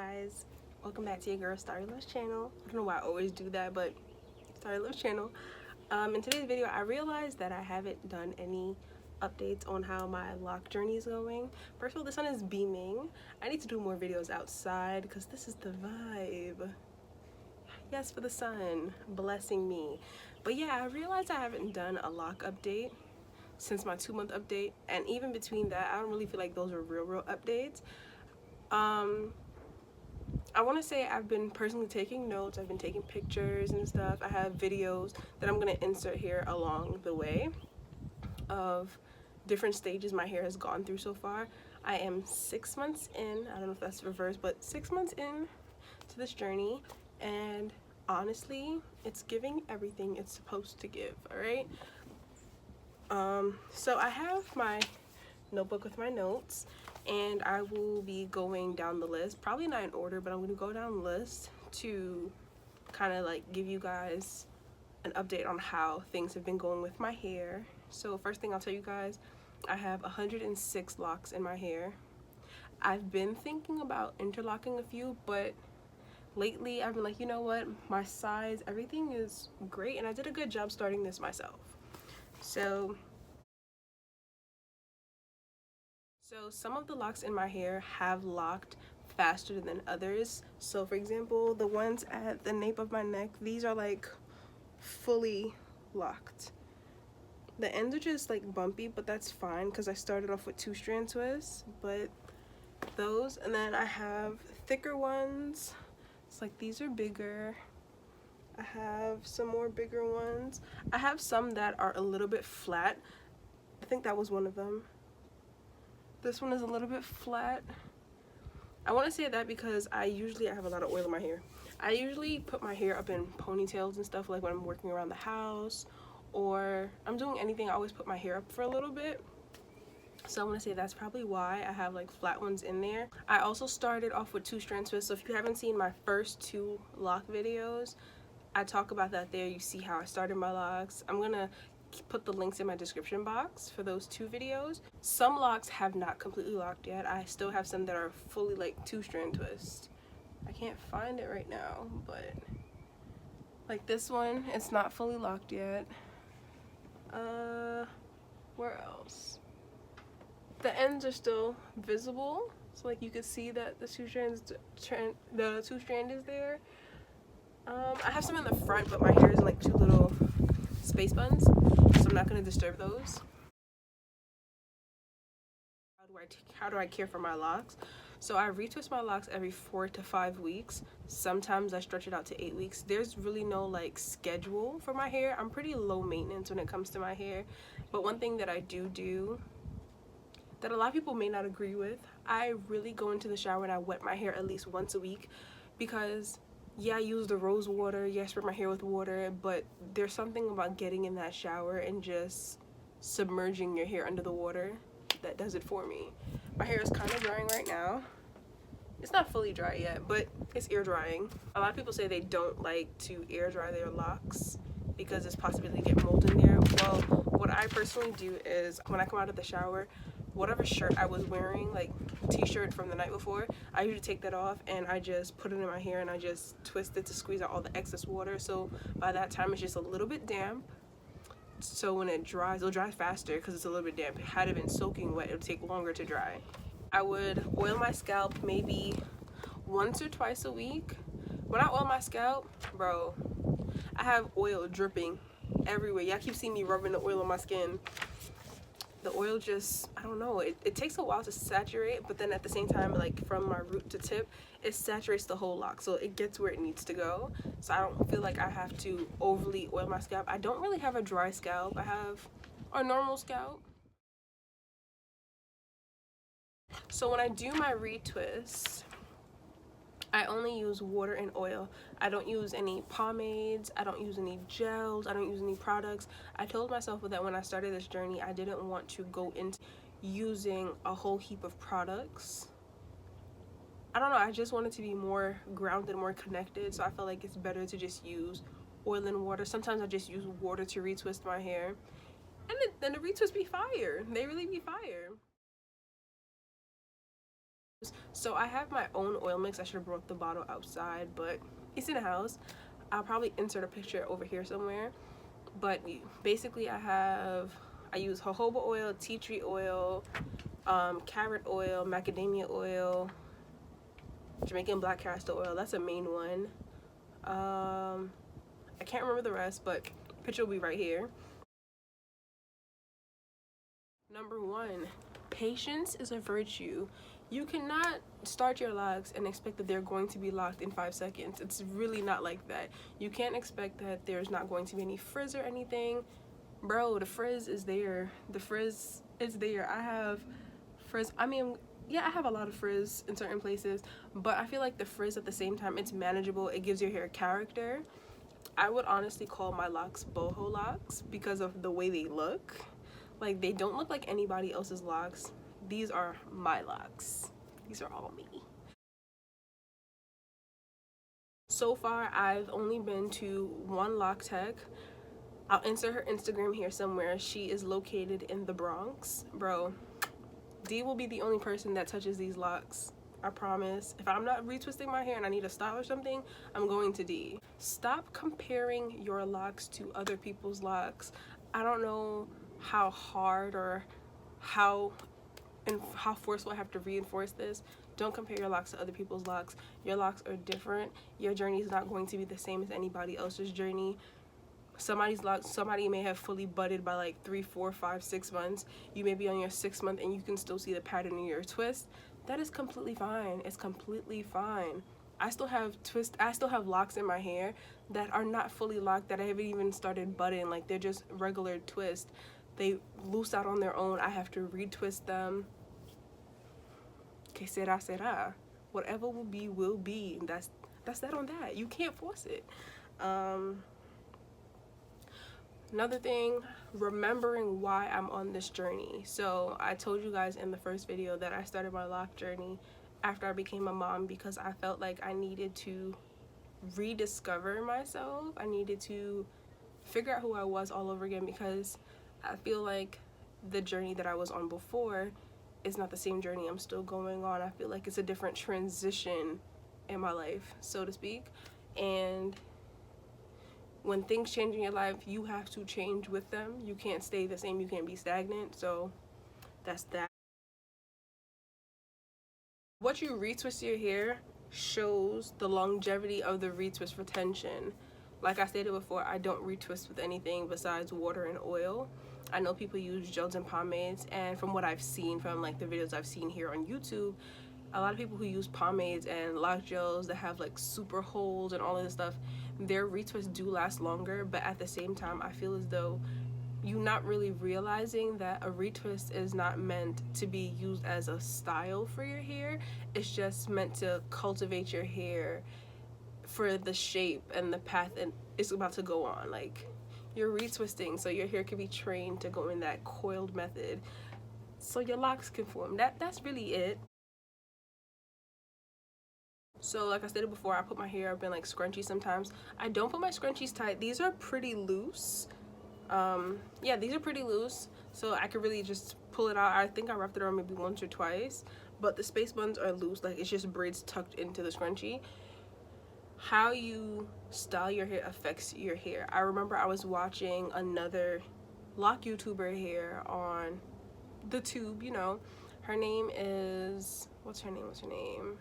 guys, welcome back to your girl Starryluuv's channel. I don't know why I always do that, but Starryluuv's channel. In today's video I realized that I haven't done any updates on how my lock journey is going. First of all, the sun is beaming. I need to do more videos outside because this is the vibe. Yes, for the sun blessing me. But yeah, I realized I haven't done a lock update since my 2-month update, and even between that I don't really feel like those are real updates. I want to say I've been personally taking notes. I've been taking pictures and stuff. I have videos that I'm going to insert here along the way of different stages my hair has gone through so far. I am 6 months in. I don't know if that's reversed, but 6 months in to this journey, and honestly it's giving everything it's supposed to give. All right, so I have my notebook with my notes, and I will be going down the list, probably not in order, but I'm going to go down the list to kind of like give you guys an update on how things have been going with my hair. So first thing I'll tell you guys, I have 106 locks in my hair. I've been thinking about interlocking a few, but lately I've been like, you know what, my size, everything is great, and I did a good job starting this myself. So some of the locks in my hair have locked faster than others. So for example, the ones at the nape of my neck, these are like fully locked. The ends are just like bumpy, but that's fine because I started off with 2-strand twists. But those, and then I have thicker ones. It's like these are bigger. I have some more bigger ones. I have some that are a little bit flat. I think that was one of them. This one is a little bit flat. I want to say that because I have a lot of oil in my hair. I usually put my hair up in ponytails and stuff, like when I'm working around the house or I'm doing anything, I always put my hair up for a little bit. So I want to say that's probably why I have like flat ones in there. I also started off with 2-strand twists, so if you haven't seen my first 2 lock videos, I talk about that there. You see how I started my locks. I'm gonna put the links in my description box for those 2 videos. Some locks have not completely locked yet. I still have some that are fully like 2-strand twists. I can't find it right now, but like this one, it's not fully locked yet. Where else? The ends are still visible, so like you can see that the 2-strand is there. I have some in the front, but my hair is in like 2 little space buns, so I'm not going to disturb those. How do I care for my locks? So I retwist my locks every 4 to 5 weeks. Sometimes I stretch it out to 8 weeks. There's really no like schedule for my hair. I'm pretty low maintenance when it comes to my hair. But one thing that I do that a lot of people may not agree with, I really go into the shower and I wet my hair at least once a week, because yeah, I use the rose water, yeah, I spray my hair with water, but there's something about getting in that shower and just submerging your hair under the water that does it for me. My hair is kind of drying right now. It's not fully dry yet, but it's air drying. A lot of people say they don't like to air dry their locks because there's possibility to get mold in there. Well, what I personally do is when I come out of the shower, whatever shirt I was wearing, like t-shirt from the night before, I usually take that off and I just put it in my hair and I just twist it to squeeze out all the excess water. So by that time it's just a little bit damp. So when it dries, it'll dry faster because it's a little bit damp. Had it been soaking wet, it would take longer to dry. I would oil my scalp maybe once or twice a week. When I oil my scalp, bro, I have oil dripping everywhere. Y'all keep seeing me rubbing the oil on my skin. The oil just, I don't know, it takes a while to saturate, but then at the same time, like from my root to tip, it saturates the whole lock, so it gets where it needs to go. So I don't feel like I have to overly oil my scalp. I don't really have a dry scalp. I have a normal scalp. So when I do my retwist, I only use water and oil. I don't use any pomades, I don't use any gels, I don't use any products. I told myself that when I started this journey, I didn't want to go into using a whole heap of products. I don't know, I just wanted to be more grounded, more connected, so I felt like it's better to just use oil and water. Sometimes I just use water to retwist my hair, and then the retwists be fire. They really be fire. So I have my own oil mix. I should have brought the bottle outside, but it's in the house. I'll probably insert a picture over here somewhere. But basically I use jojoba oil, tea tree oil, carrot oil, macadamia oil, Jamaican black castor oil. That's a main one. I can't remember the rest, but picture will be right here. Number 1, patience is a virtue. You cannot start your locks and expect that they're going to be locked in 5 seconds. It's really not like that. You can't expect that there's not going to be any frizz or anything. Bro, the frizz is there. The frizz is there. I have frizz. I mean, yeah, I have a lot of frizz in certain places, but I feel like the frizz at the same time, it's manageable. It gives your hair character. I would honestly call my locks boho locks because of the way they look. Like, they don't look like anybody else's locks. These are my locks. These are all me. So far, I've only been to one lock tech. I'll insert her Instagram here somewhere. She is located in the Bronx. Bro, D will be the only person that touches these locks. I promise. If I'm not retwisting my hair and I need a style or something, I'm going to D. Stop comparing your locks to other people's locks. I don't know how hard or how forceful I have to reinforce this. Don't compare your locks to other people's locks. Your locks are different. Your journey is not going to be the same as anybody else's journey. Somebody's locks, somebody may have fully budded by like 3, 4, 5, 6 months. You may be on your 6th month and you can still see the pattern in your twist. That is completely fine. It's completely fine. I still have locks in my hair that are not fully locked, that I haven't even started budding. Like, they're just regular twists. They loose out on their own. I have to retwist them. Que sera, sera. Whatever will be, will be. That's that on that. You can't force it. Another thing, remembering why I'm on this journey. So I told you guys in the first video that I started my lock journey after I became a mom because I felt like I needed to rediscover myself. I needed to figure out who I was all over again because I feel like the journey that I was on before is not the same journey I'm still going on. I feel like it's a different transition in my life, so to speak. And when things change in your life, you have to change with them. You can't stay the same. You can't be stagnant. So that's that. What you retwist your hair shows the longevity of the retwist retention. Like I stated before, I don't retwist with anything besides water and oil. I know people use gels and pomades, and from what I've seen from like the videos I've seen here on YouTube, a lot of people who use pomades and lock gels that have like super holes and all of this stuff, their retwists do last longer. But at the same time, I feel as though you're not really realizing that a retwist is not meant to be used as a style for your hair. It's just meant to cultivate your hair for the shape and the path and it's about to go on. Like, you're retwisting so your hair can be trained to go in that coiled method so your locks can form. That's really it. So like I stated before, I put my hair up in like scrunchies sometimes. I don't put my scrunchies tight. These are pretty loose. Yeah, these are pretty loose, so I could really just pull it out. I think I wrapped it around maybe once or twice, but the space buns are loose. Like, it's just braids tucked into the scrunchie. How you style your hair affects your hair. I remember I was watching another lock YouTuber here on the tube, you know. Her name is, what's her name?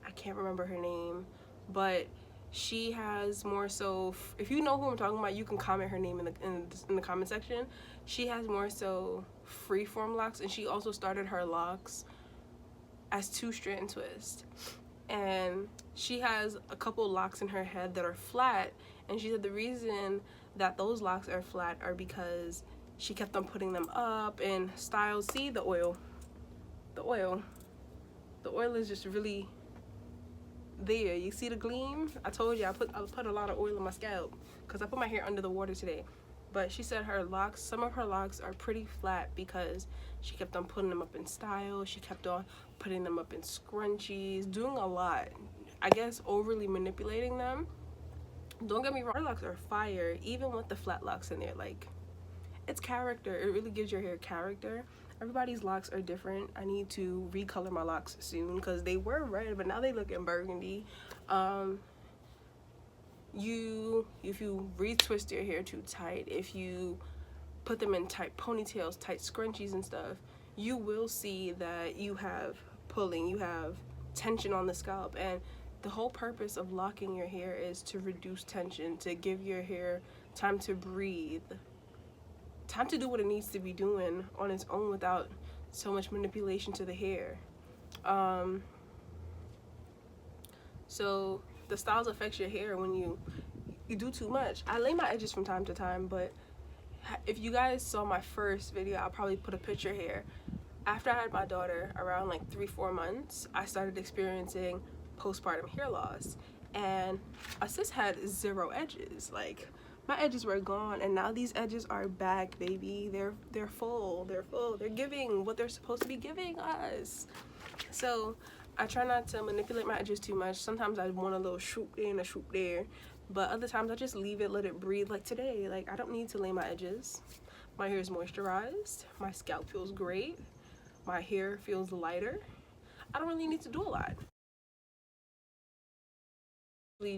I can't remember her name, but she has more so, if you know who I'm talking about, you can comment her name in the comment section. She has more so freeform locks, and she also started her locks as 2-strand twist. And she has a couple locks in her head that are flat, and she said the reason that those locks are flat are because she kept on putting them up in styles. See the oil is just really there. You see the gleam? I told you I put a lot of oil on my scalp because I put my hair under the water today. But she said her locks, some of her locks are pretty flat because she kept on putting them up in style. She kept on putting them up in scrunchies, doing a lot. I guess overly manipulating them. Don't get me wrong, her locks are fire, even with the flat locks in there. Like, it's character. It really gives your hair character. Everybody's locks are different. I need to recolor my locks soon because they were red, but now they look in burgundy. If you retwist your hair too tight, if you put them in tight ponytails, tight scrunchies and stuff, you will see that you have pulling, you have tension on the scalp. And the whole purpose of locking your hair is to reduce tension, to give your hair time to breathe, time to do what it needs to be doing on its own without so much manipulation to the hair. So the styles affects your hair when you do too much. I lay my edges from time to time, but if you guys saw my first video, I'll probably put a picture here. After I had my daughter, around like 3-4 months, I started experiencing postpartum hair loss, and a sis had 0 edges. Like, my edges were gone, and now these edges are back, baby. They're full. They're giving what they're supposed to be giving us. So I try not to manipulate my edges too much. Sometimes I want a little swoop there and a swoop there, but other times I just leave it, let it breathe. Like today, like I don't need to lay my edges. My hair is moisturized. My scalp feels great. My hair feels lighter. I don't really need to do a lot.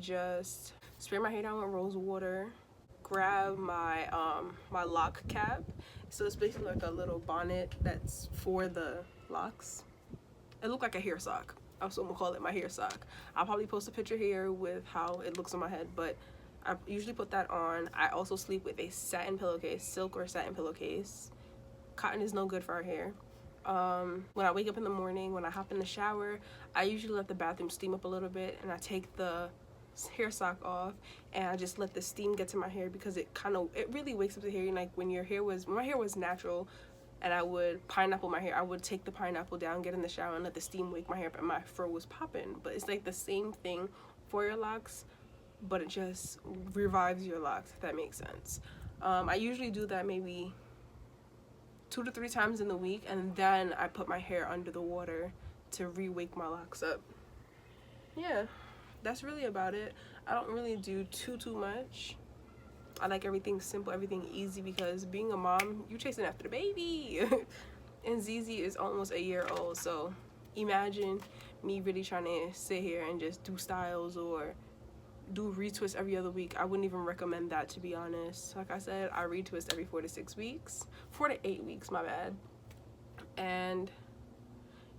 Just spray my hair down with rose water, grab my my lock cap. So it's basically like a little bonnet that's for the locks. It looked like a hair sock. Also, I'm gonna call it my hair sock. I'll probably post a picture here with how it looks on my head, but I usually put that on. I also sleep with a satin pillowcase, silk or satin pillowcase. Cotton is no good for our hair. When I wake up in the morning, when I hop in the shower, I usually let the bathroom steam up a little bit, and I take the hair sock off and I just let the steam get to my hair, because it really wakes up the hair. Like when my hair was natural and I would pineapple my hair, I would take the pineapple down, get in the shower, and let the steam wake my hair up, and my fur was popping. But it's like the same thing for your locks, but it just revives your locks, if that makes sense. I usually do that maybe 2 to 3 times in the week, and then I put my hair under the water to re-wake my locks up. Yeah, that's really about it. I don't really do too much. I like everything simple, everything easy, because being a mom, you chasing after the baby. And Zizi is almost a year old, so imagine me really trying to sit here and just do styles or do retwist every other week. I wouldn't even recommend that, to be honest. Like I said, I retwist every 4 to 6 weeks. 4 to 8 weeks, my bad. And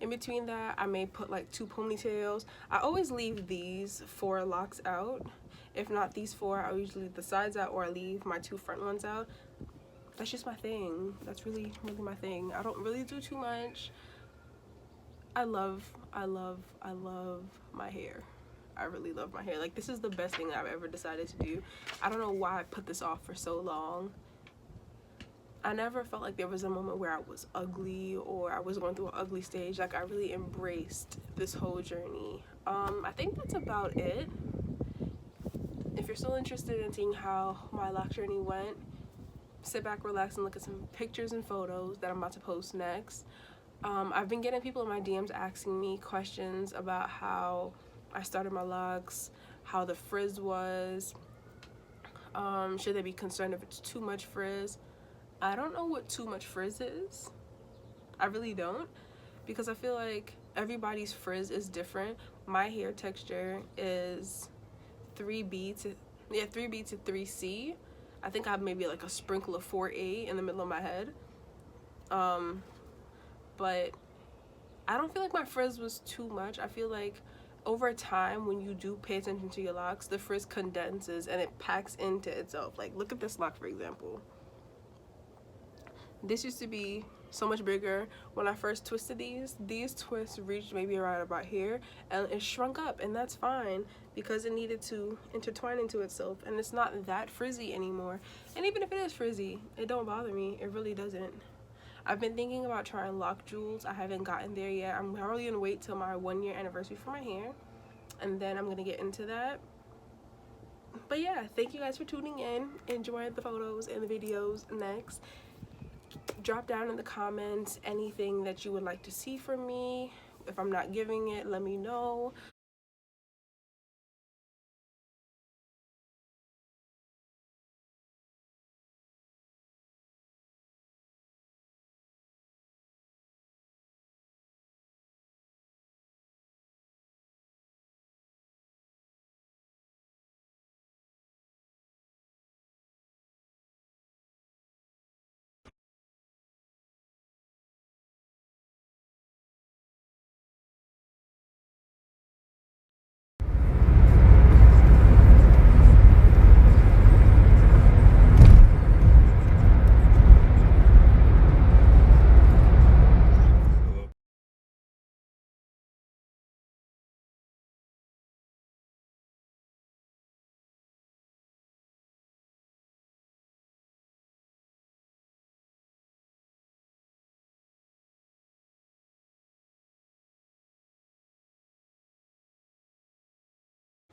in between that, I may put like 2 ponytails. I always leave these 4 locks out. If not these 4, I usually leave the sides out, or I leave my 2 front ones out. That's just my thing. That's really my thing. I don't really do too much. I love my hair. I really love my hair. Like, this is the best thing I've ever decided to do. I don't know why I put this off for so long. I never felt like there was a moment where I was ugly or I was going through an ugly stage. Like, I really embraced this whole journey. I think that's about it. If you're still interested in seeing how my lock journey went, sit back, relax, and look at some pictures and photos that I'm about to post next. I've been getting people in my DMs asking me questions about how I started my locks, how the frizz was, should they be concerned if it's too much frizz. I don't know what too much frizz is. I really don't, because I feel like everybody's frizz is different. My hair texture is 3B to 3C. I think I have maybe like a sprinkle of 4A in the middle of my head. But I don't feel like my frizz was too much. I feel like over time, when you do pay attention to your locks, the frizz condenses and it packs into itself. Like, look at this lock, for example. This used to be so much bigger when I first twisted these twists reached maybe right about here, and it shrunk up, and that's fine because it needed to intertwine into itself, and it's not that frizzy anymore. And even if it is frizzy, it don't bother me. It really doesn't. I've been thinking about trying lock jewels. I haven't gotten there yet. I'm probably gonna wait till my 1-year anniversary for my hair, and then I'm gonna get into that. But yeah, thank you guys for tuning in. Enjoy the photos and the videos next. Drop down in the comments anything that you would like to see from me. If I'm not giving it, let me know.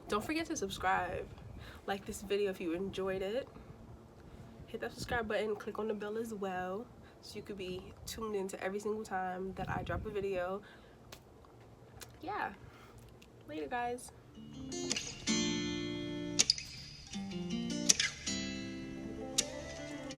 Don't forget to subscribe, like this video if you enjoyed it, hit that subscribe button, click on the bell as well so you could be tuned into every single time that I drop a video. Yeah, later guys.